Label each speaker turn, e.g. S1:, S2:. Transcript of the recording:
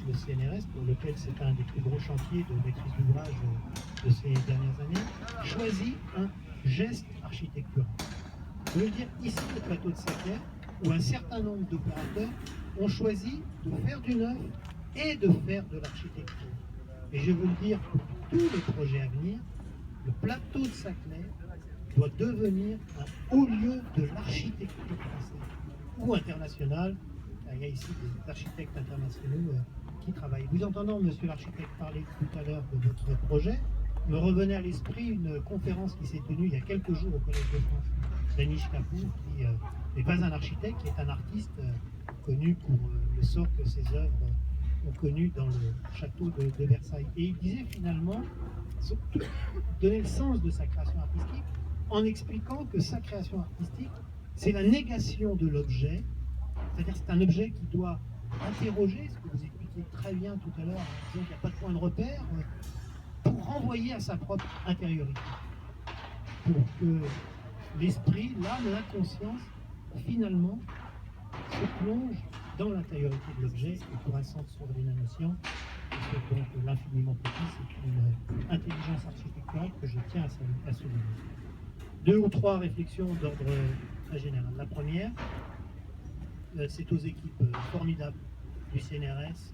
S1: le CNRS, pour lequel c'est un des plus gros chantiers de maîtrise d'ouvrage de ces dernières années, choisit un geste architectural. Je veux dire ici le plateau de Saclay, où un certain nombre d'opérateurs ont choisi de faire du neuf et de faire de l'architecture. Et je veux le dire pour tous les projets à venir, le plateau de Saclay doit devenir un haut lieu de l'architecture française ou internationale. Il y a ici des architectes internationaux qui travaillent. Vous entendant, monsieur l'architecte, parler tout à l'heure de votre projet, me revenait à l'esprit une conférence qui s'est tenue il y a quelques jours au Collège de France d'Anish Kapoor, qui n'est pas un architecte, qui est un artiste connu pour le sort que ses œuvres ont connu dans le château de Versailles. Et il disait finalement, donner le sens de sa création artistique en expliquant que sa création artistique, c'est la négation de l'objet, c'est-à-dire c'est un objet qui doit interroger, ce que vous expliquiez très bien tout à l'heure, en disant qu'il n'y a pas de point de repère, pour renvoyer à sa propre intériorité, pour que l'esprit, l'âme, l'inconscience, finalement, se plonge dans l'intériorité de l'objet et pour un sens souverain à notion, c'est donc l'infiniment petit, c'est une intelligence architecturale que je tiens à souligner. Deux ou trois réflexions d'ordre très général. La première, c'est aux équipes formidables du CNRS